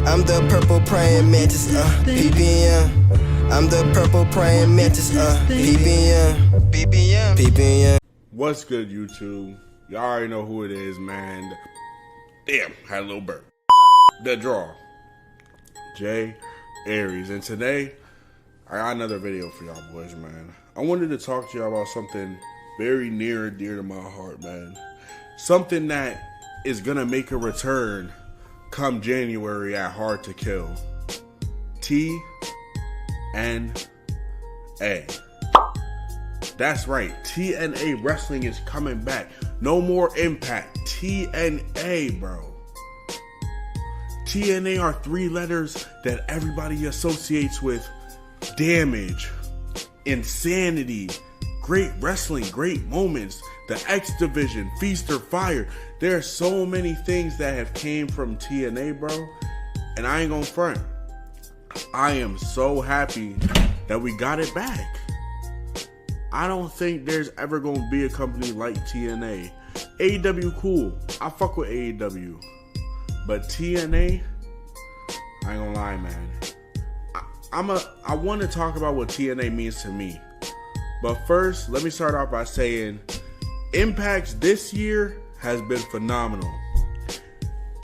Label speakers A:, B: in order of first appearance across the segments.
A: I'm the purple praying mantis, PPM. I'm the purple praying mantis, PPM.
B: What's good, YouTube? Y'all already know who it is, man. Damn, had a little burp. The draw. Ariez. And today, I got another video for y'all boys, man. I wanted to talk to y'all about something very near and dear to my heart, man. Something that is gonna make a return come January at Hard to Kill. TNA. That's right, TNA wrestling is coming back. No more Impact. TNA, bro. TNA are three letters that everybody associates with damage, insanity, great wrestling, great moments, the X Division, Feast or Fire. There are so many things that have came from TNA, bro. And I ain't gonna front. I am so happy that we got it back. I don't think there's ever gonna be a company like TNA. AEW cool. I fuck with AEW. But TNA, I ain't gonna lie, man. I want to talk about what TNA means to me. But first, let me start off by saying Impact this year has been phenomenal.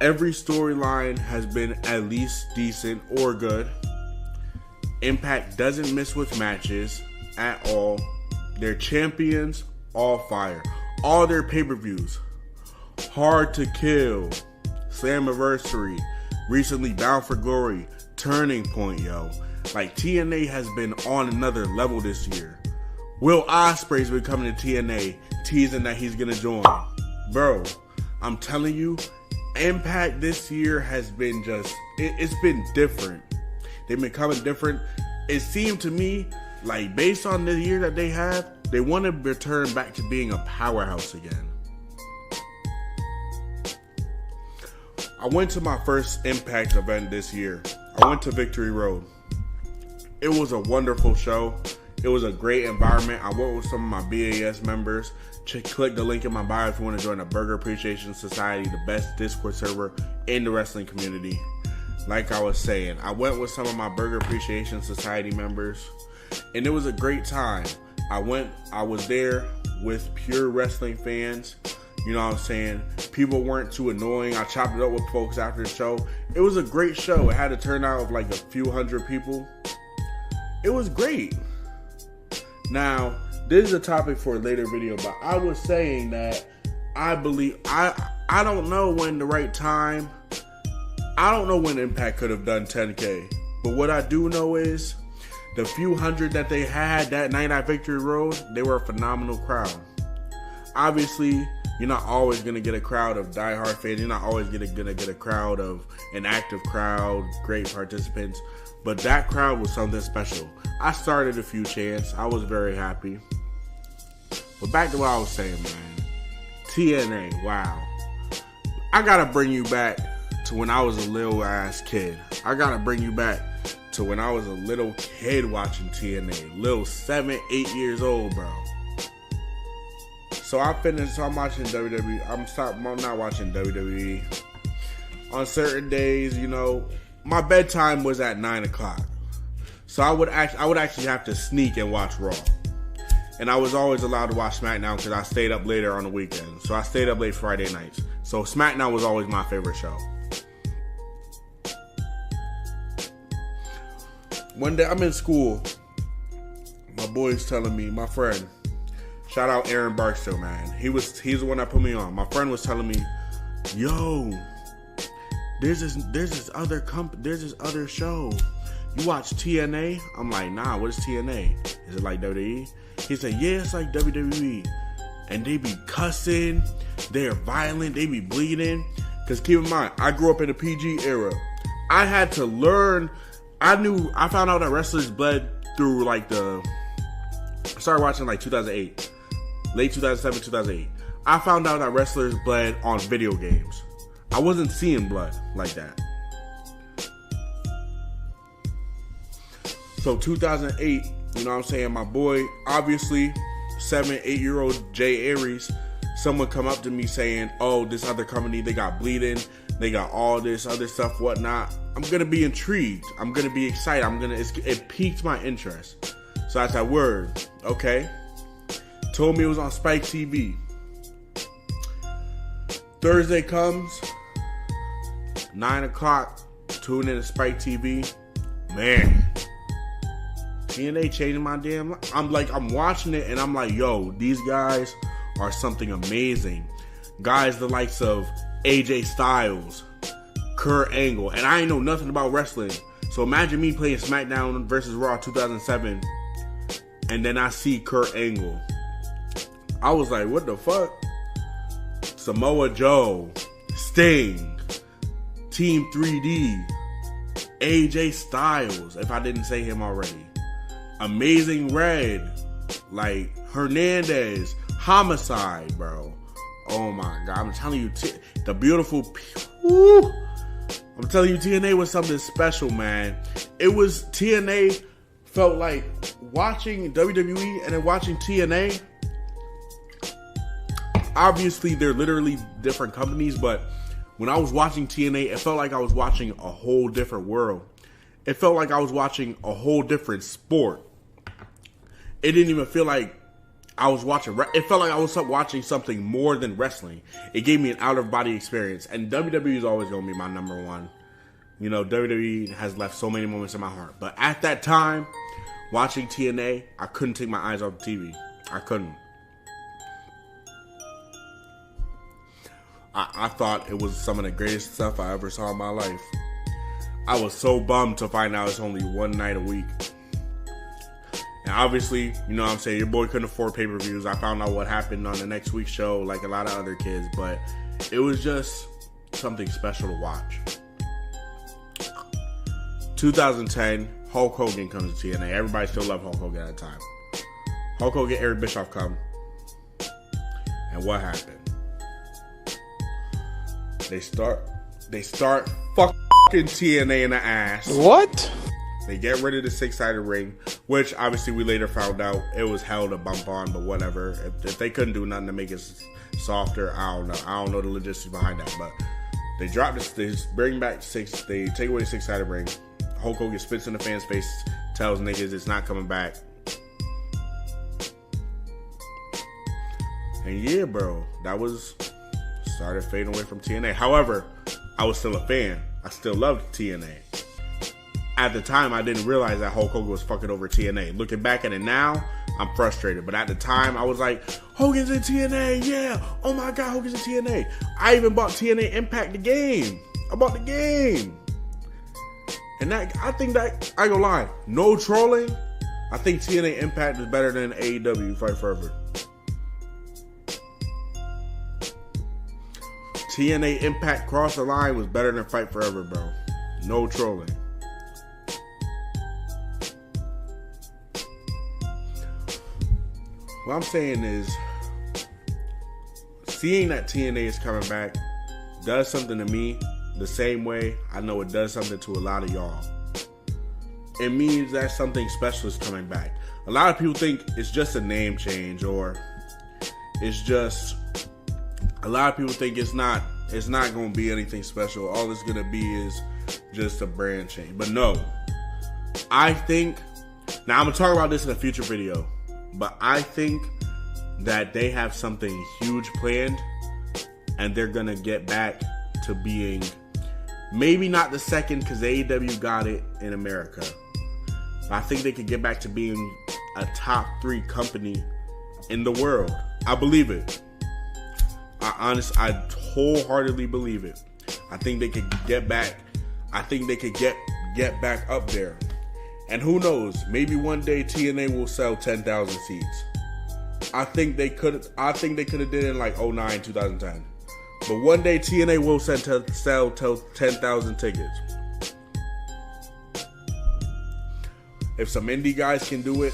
B: Every storyline has been at least decent or good. Impact doesn't miss with matches at all. Their champions, all fire. All their pay-per-views. Hard to Kill, Slammiversary, recently Bound for Glory, Turning Point, yo. Like, TNA has been on another level this year. Will Ospreay's been coming to TNA, teasing that he's gonna join. Bro, I'm telling you, Impact this year has been just, it's been different. They've been coming different. It seemed to me, like, based on the year that they have, they want to return back to being a powerhouse again. I went to my first Impact event this year. I went to Victory Road. It was a wonderful show. It was a great environment. I went with some of my BAS members. Click the link in my bio if you want to join the Burger Appreciation Society, the best Discord server in the wrestling community. Like I was saying, I went with some of my Burger Appreciation Society members, and it was a great time. I was there with pure wrestling fans. You know what I'm saying? People weren't too annoying. I chopped it up with folks after the show. It was a great show. It had a turnout of like a few hundred people. It was great. Now, this is a topic for a later video, but I was saying that I believe, I don't know when the right time, I don't know when Impact could have done 10K, but what I do know is the few hundred that they had that night at Victory Road, they were a phenomenal crowd. Obviously, you're not always going to get a crowd of diehard fans. You're not always going to get a crowd of an active crowd, great participants. But that crowd was something special. I started a few chants. I was very happy. But back to what I was saying, man. TNA, wow. I got to bring you back to when I was a little ass kid. I got to bring you back to when I was a little kid watching TNA. Little 7, 8 years old, bro. So I'm watching WWE. I'm not watching WWE. On certain days, you know, my bedtime was at 9 o'clock. So I would actually have to sneak and watch Raw. And I was always allowed to watch SmackDown because I stayed up later on the weekend. So I stayed up late Friday nights. So SmackDown was always my favorite show. One day I'm in school. My boy's telling me, my friend, shout out Aaron Barstow, man. He's the one that put me on. My friend was telling me, yo, there's this other show. You watch TNA? I'm like, nah, what is TNA? Is it like WWE? He said, yeah, it's like WWE. And they be cussing, they're violent, they be bleeding. Because keep in mind, I grew up in the PG era. I had to learn, I found out that wrestlers bled through like I started watching like 2008. Late 2007, 2008. I found out that wrestlers bled on video games. I wasn't seeing blood like that. So 2008, you know what I'm saying, my boy, obviously, 7, 8-year-old Ariez, someone come up to me saying, oh, this other company, they got bleeding. They got all this other stuff, whatnot. I'm gonna be intrigued. I'm gonna be excited. It piqued my interest. So I said, word, okay. Told me it was on Spike TV. Thursday comes, 9 o'clock, tune in to Spike TV. Man, TNA changing my damn life. I'm watching it and I'm like, yo, these guys are something amazing. Guys the likes of AJ Styles, Kurt Angle, and I ain't know nothing about wrestling. So imagine me playing SmackDown versus Raw 2007, and then I see Kurt Angle. I was like, what the fuck? Samoa Joe, Sting, Team 3D, AJ Styles, if I didn't say him already. Amazing Red, like Hernandez, Homicide, bro. Oh my God, I'm telling you, the beautiful, woo, I'm telling you, TNA was something special, man. It was, TNA felt like watching WWE and then watching TNA. Obviously, they're literally different companies, but when I was watching TNA, it felt like I was watching a whole different world. It felt like I was watching a whole different sport. It didn't even feel like I was watching, it felt like I was watching something more than wrestling. It gave me an out-of-body experience. And WWE is always going to be my number one. You know, WWE has left so many moments in my heart. But at that time, watching TNA, I couldn't take my eyes off the TV. I couldn't. I thought it was some of the greatest stuff I ever saw in my life. I was so bummed to find out it's only one night a week. And obviously, you know what I'm saying, your boy couldn't afford pay-per-views. I found out what happened on the next week's show, like a lot of other kids. But it was just something special to watch. 2010, Hulk Hogan comes to TNA. Everybody still loved Hulk Hogan at the time. Hulk Hogan, Eric Bischoff come. And what happened? They start fucking TNA in the ass.
C: What?
B: They get rid of the 6-sided ring, which obviously we later found out it was hell to bump on, but whatever. If they couldn't do nothing to make it softer, I don't know. I don't know the logistics behind that, but they drop this. They bring back they take away the 6-sided ring. Hulk Hogan spits in the fans' face, tells niggas it's not coming back. And yeah, bro, that was started fading away from TNA. However, I was still a fan. I still loved TNA. At the time, I didn't realize that Hulk Hogan was fucking over TNA. Looking back at it now, I'm frustrated. But at the time, I was like, Hogan's in TNA, yeah. Oh my God, Hogan's in TNA. I even bought TNA Impact, the game. I bought the game. And that, I think that, I ain't gonna lie, no trolling, I think TNA Impact is better than AEW Fight Forever. TNA Impact Cross the Line was better than Fight Forever, bro. No trolling. What I'm saying is, seeing that TNA is coming back does something to me the same way I know it does something to a lot of y'all. It means that something special is coming back. A lot of people think it's just a name change, or it's just, a lot of people think it's not going to be anything special. All it's going to be is just a brand change. But no, I think, now I'm going to talk about this in a future video, but I think that they have something huge planned, and they're going to get back to being, maybe not the second, because AEW got it in America, but I think they could get back to being a top 3 company in the world. I believe it. I wholeheartedly believe it. I think they could get back. I think they could get back up there. And who knows? Maybe one day TNA will sell 10,000 seats. I think they could have did it in like 2009, 2010. But one day TNA will sell 10,000 tickets. If some indie guys can do it,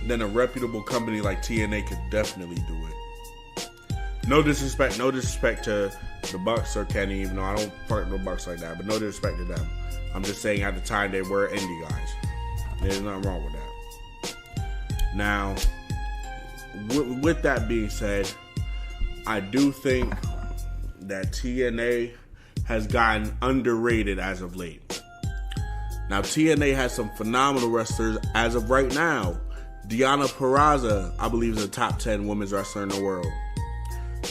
B: then a reputable company like TNA could definitely do it. No disrespect to the Bucks or Kenny, even though I don't fuck with the Bucks like that, but no disrespect to them. I'm just saying at the time they were indie guys. There's nothing wrong with that. Now, with that being said, I do think that TNA has gotten underrated as of late. Now, TNA has some phenomenal wrestlers as of right now. Deonna Purrazzo, I believe, is a top 10 women's wrestler in the world.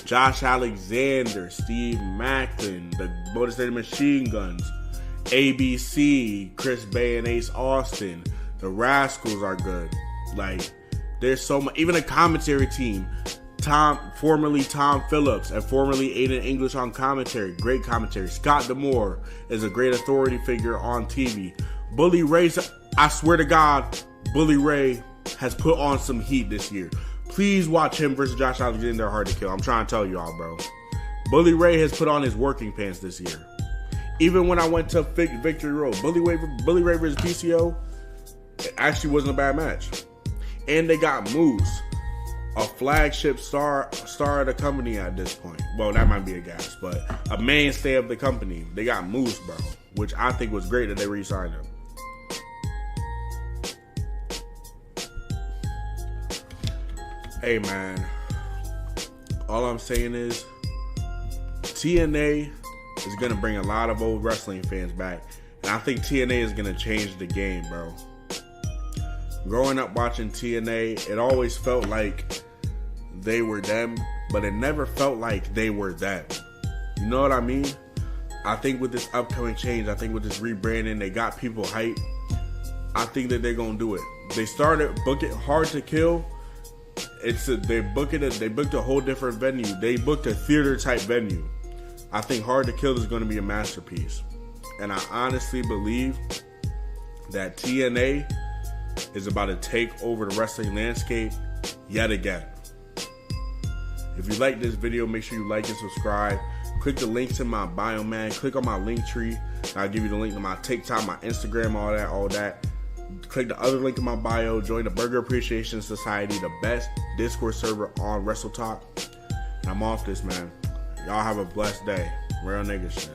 B: Josh Alexander, Steve Macklin, the Motor City Machine Guns, ABC, Chris Bay and Ace Austin. The Rascals are good. Like, there's so much. Even a commentary team. Formerly Tom Phillips and formerly Aiden English on commentary. Great commentary. Scott D'Amore is a great authority figure on TV. Bully Ray, I swear to God, Bully Ray has put on some heat this year. Please watch him versus Josh Alexander. Hard to kill. I'm trying to tell y'all, bro. Bully Ray has put on his working pants this year. Even when I went to Victory Road, Bully Ray versus PCO, it actually wasn't a bad match. And they got Moose, a flagship star of the company at this point. Well, that might be a gas, but a mainstay of the company. They got Moose, bro, which I think was great that they re-signed him. Hey, man, all I'm saying is TNA is going to bring a lot of old wrestling fans back, and I think TNA is going to change the game, bro. Growing up watching TNA, it always felt like they were them, but it never felt like they were them. You know what I mean? I think with this upcoming change, I think with this rebranding, they got people hyped. I think that they're going to do it. They started booking Hard to Kill. They booked a whole different venue. They booked a theater type venue. I think Hard to Kill is going to be a masterpiece. And I honestly believe that TNA is about to take over the wrestling landscape yet again. If you like this video, make sure you like and subscribe. Click the links in my bio, man. Click on my link tree. I'll give you the link to my TikTok, my Instagram, all that. Click the other link in my bio. Join the Burger Appreciation Society, the best Discord server on WrestleTalk. And I'm off this, man. Y'all have a blessed day. Real nigga shit.